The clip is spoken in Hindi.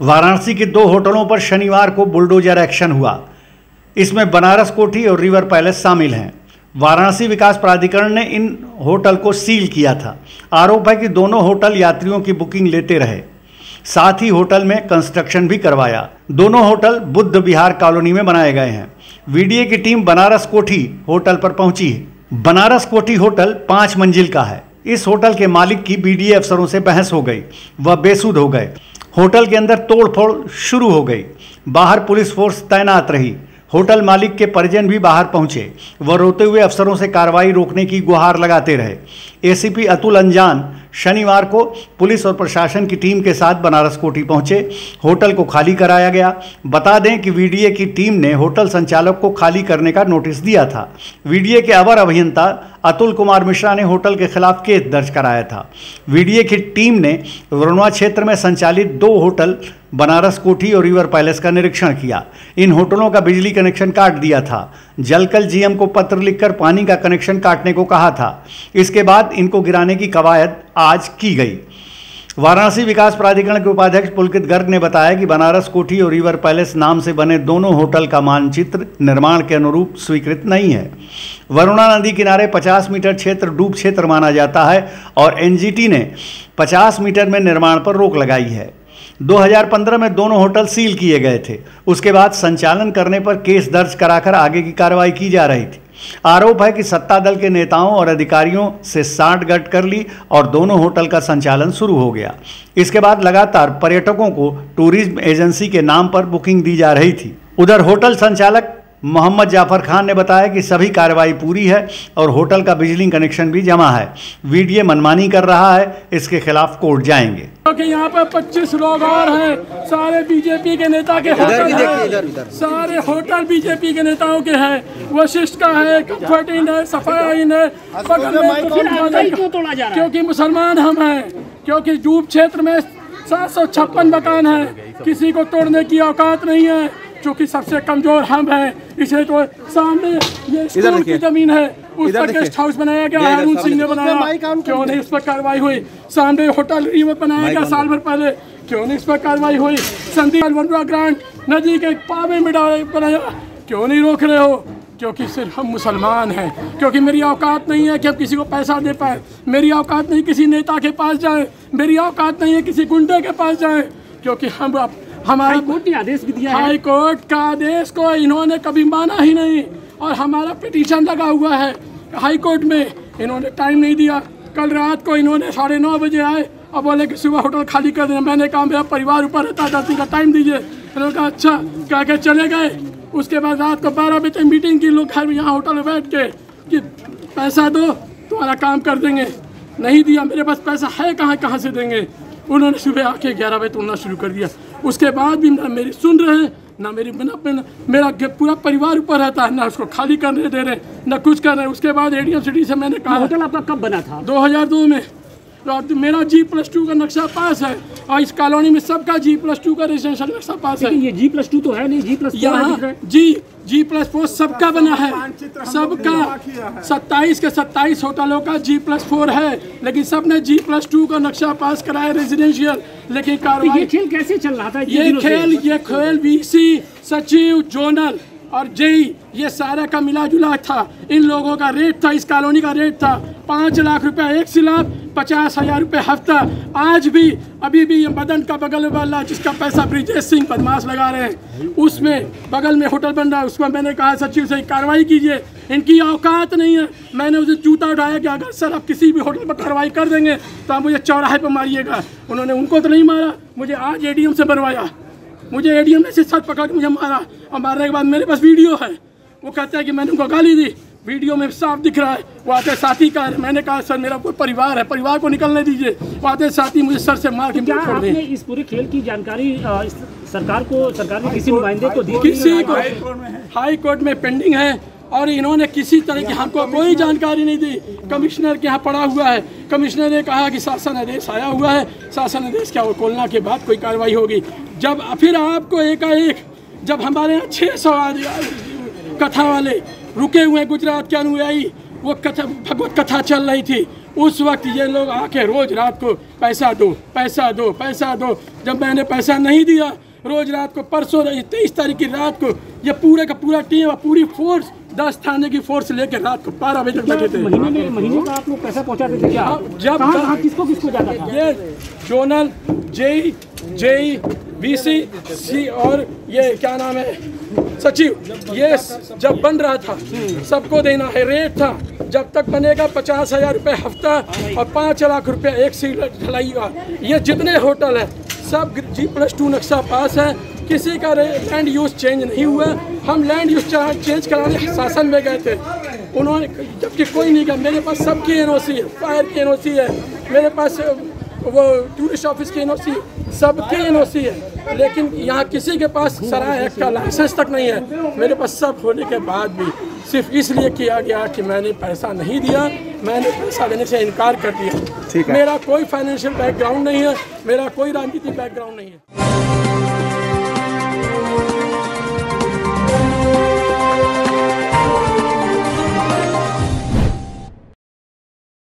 वाराणसी के 2 होटलों पर शनिवार को बुलडोजर एक्शन हुआ। इसमें बनारस कोठी और रिवर पैलेस शामिल हैं। वाराणसी विकास प्राधिकरण ने इन होटल को सील किया था। आरोप है कि दोनों होटल यात्रियों की बुकिंग लेते रहे, साथ ही होटल में कंस्ट्रक्शन भी करवाया। दोनों होटल बुद्ध विहार कॉलोनी में बनाए गए हैं। वीडीए की टीम बनारस कोठी होटल पर पहुंची है। बनारस कोठी होटल 5 मंजिल का है। इस होटल के मालिक की बीडीए अफसरों से बहस हो गई, वह बेसुध हो गए। होटल के अंदर तोड़फोड़ शुरू हो गई। बाहर पुलिस फोर्स तैनात रही। होटल मालिक के परिजन भी बाहर पहुंचे। वह रोते हुए अफसरों से कार्रवाई रोकने की गुहार लगाते रहे। एसीपी अतुल अंजान शनिवार को पुलिस और प्रशासन की टीम के साथ बनारस कोठी पहुंचे। होटल को खाली कराया गया। बता दें कि वीडीए की टीम ने होटल संचालक को खाली करने का नोटिस दिया था। वीडीए के अवर अभियंता अतुल कुमार मिश्रा ने होटल के खिलाफ केस दर्ज कराया था। वीडीए की टीम ने वरुणा क्षेत्र में संचालित 2 होटल बनारस कोठी और रिवर पैलेस का निरीक्षण किया। इन होटलों का बिजली कनेक्शन काट दिया था। जलकल जीएम को पत्र लिखकर पानी का कनेक्शन काटने को कहा था। इसके बाद इनको गिराने की कवायद आज की गई। वाराणसी विकास प्राधिकरण के उपाध्यक्ष पुलकित गर्ग ने बताया कि बनारस कोठी और रिवर पैलेस नाम से बने दोनों होटल का मानचित्र निर्माण के अनुरूप स्वीकृत नहीं है। वरुणा नदी किनारे 50 मीटर क्षेत्र डूब क्षेत्र माना जाता है और एनजीटी ने 50 मीटर में निर्माण पर रोक लगाई है। 2015 में दोनों होटल सील किए गए थे। उसके बाद संचालन करने पर केस दर्ज कराकर आगे की कार्रवाई की जा रही थी। आरोप है कि सत्ता दल के नेताओं और अधिकारियों से सांठगांठ कर ली और दोनों होटल का संचालन शुरू हो गया। इसके बाद लगातार पर्यटकों को टूरिज्म एजेंसी के नाम पर बुकिंग दी जा रही थी। उधर होटल संचालक मोहम्मद जाफर खान ने बताया कि सभी कार्रवाई पूरी है और होटल का बिजली कनेक्शन भी जमा है। वीडीए मनमानी कर रहा है, इसके खिलाफ कोर्ट जाएंगे। क्योंकि यहाँ पर 25 लोग और हैं, सारे बीजेपी के नेता के होटल हैं, सारे होटल बीजेपी के नेताओं के हैं। वशिष्ठ का है, कम्फर्ट इन है, सफाया इन है। क्योंकि मुसलमान हम हैं, क्योंकि डूब क्षेत्र में 756 मकान है, किसी को तोड़ने की औकात नहीं है, क्योंकि सबसे कमजोर हम हैं। इसलिए तो सामने ये स्कूल की जमीन है, उस पर गेस्ट हाउस बनाया गया, अरुण सिंह ने बनाया, क्यों नहीं उस पर कार्रवाई हुई? सामने होटल रिवर बनाया गया साल भर पहले, क्यों नहीं इस पर कार्रवाई हुई? संदीप वनवा ग्रांट नदी के पावे में बनाया, क्यों नहीं रोक रहे हो? क्योंकि सिर्फ हम मुसलमान हैं, क्योंकि मेरी औकात नहीं है कि हम किसी को पैसा दे पाए, मेरी औकात नहीं किसी नेता के पास जाए, मेरी औकात नहीं है किसी गुंडे के पास जाए, क्योंकि हमारा कोर्ट ने आदेश भी दिया है। हाई कोर्ट का आदेश को इन्होंने कभी माना ही नहीं और हमारा पिटीशन लगा हुआ है हाई कोर्ट में, इन्होंने टाइम नहीं दिया। कल रात को इन्होंने 9:30 बजे आए और बोले कि सुबह होटल खाली कर देना। मैंने कहा मेरा परिवार ऊपर रहता है, 10 दिन का टाइम दीजिए। उन्होंने कहा अच्छा, कह के चले गए। उसके बाद रात को 12 बजे मीटिंग की, लोग घर में यहाँ होटल में बैठ के कि पैसा दो तुम्हारा काम कर देंगे। नहीं दिया, मेरे पास पैसा है कहाँ से देंगे? उन्होंने सुबह आके 11 बजे तोड़ना शुरू कर दिया। उसके बाद भी ना मेरी सुन रहे हैं, ना मेरी मेरा पूरा परिवार ऊपर रहता है, ना उसको खाली करने दे रहे, ना कुछ कर रहे। उसके बाद एडीएम सिटी से मैंने कहा, होटल आपका कब बना था? 2002 में। मेरा G+2 का नक्शा पास है और इस कॉलोनी में सबका G+2 का रेजिडेंशियल नक्शा पास है। ये G+2 तो है नहीं, G+4 G+4 सबका बना है, सबका 27 के 27 होटलों का G+4 है, लेकिन सबने G+2 का नक्शा पास कराया रेजिडेंशियल। लेकिन कार्रवाई ये खेल कैसे चल रहा था? ये खेल VC, सचिव, जोनल और जेई ये सारा का मिला जुला था। इन लोगों का रेट था, इस कॉलोनी का रेट था 5 लाख रुपए एक स्लैब, 50,000 रुपए हफ्ता। आज भी अभी भी ये मदन का बगल वाला जिसका पैसा ब्रिजेश सिंह बदमाश लगा रहे हैं, उसमें बगल में होटल बन रहा है, उसमें मैंने कहा सचिव से कार्रवाई कीजिए, इनकी औकात नहीं है। मैंने उसे जूता उठाया कि अगर सर आप किसी भी होटल पर कार्रवाई कर देंगे तो आप मुझे चौराहे पर मारिएगा। उन्होंने उनको तो नहीं मारा, मुझे आज एडीएम से बनवाया। मुझे एडीएम ने सिर पकड़ के मुझे मारा और मारने के बाद मेरे पास वीडियो है। वो कहता है कि मैंने उनको गाली दी, वीडियो में साफ दिख रहा है। वो आते साथी का है, मैंने कहा सर मेरा कोई परिवार है, परिवार को निकलने दीजिए। वो आते साथी मुझे सर से मार के क्या आपने इस पूरे खेल की जानकारी सरकार ने किसी नुमाइंदे को दी? किसी को हाई कोर्ट में पेंडिंग है और इन्होंने किसी तरह की हमको कोई जानकारी नहीं दी। कमिश्नर के यहाँ पड़ा हुआ है, कमिश्नर ने कहा कि शासन आदेश आया हुआ है, शासन आदेश क्या वो खोलना के बाद कोई कार्रवाई होगी। जब फिर आपको एकाएक जब हमारे यहाँ 600 कथा वाले रुके हुए गुजरात के अनुयायी, वो कथा भगवत कथा चल रही थी, उस वक्त ये लोग आके रोज रात को पैसा दो पैसा दो पैसा दो। जब मैंने पैसा नहीं दिया, रोज रात को परसों 23 तारीख की रात को ये पूरे का पूरा टीम और पूरी फोर्स 10 थाने की फोर्स लेकर रात को 12 बजे तक लगे थे। महीने का आप लोग पैसा पहुंचाते थे क्या? जब किसको किसको जाता था? ये जोनल, जेई, बीसी, सी और ये क्या नाम है सचिव, ये जब बन रहा था सबको देना है। रेट था जब तक बनेगा 50,000 रुपये हफ्ता और 5 लाख रुपये एक सीट ढलाई का। ये जितने होटल है सब G+2 नक्शा पास है, किसी का लैंड यूज चेंज नहीं हुआ। हम लैंड यूज चेंज कराने शासन में गए थे, उन्होंने जबकि कोई नहीं गया। मेरे पास सबकी एनओसी है, फायर की एनओसी है, मेरे पास वो टूरिस्ट ऑफिस की एनओसी, सबकी एनओसी है, लेकिन यहाँ किसी के पास सराय एक्ट का लाइसेंस तक नहीं है। मेरे पास सब होने के बाद भी सिर्फ इसलिए किया गया कि मैंने पैसा नहीं दिया, मैंने पैसा देने से इनकार कर दिया। मेरा कोई फाइनेंशियल बैकग्राउंड नहीं है, मेरा कोई राजनीतिक बैकग्राउंड नहीं है।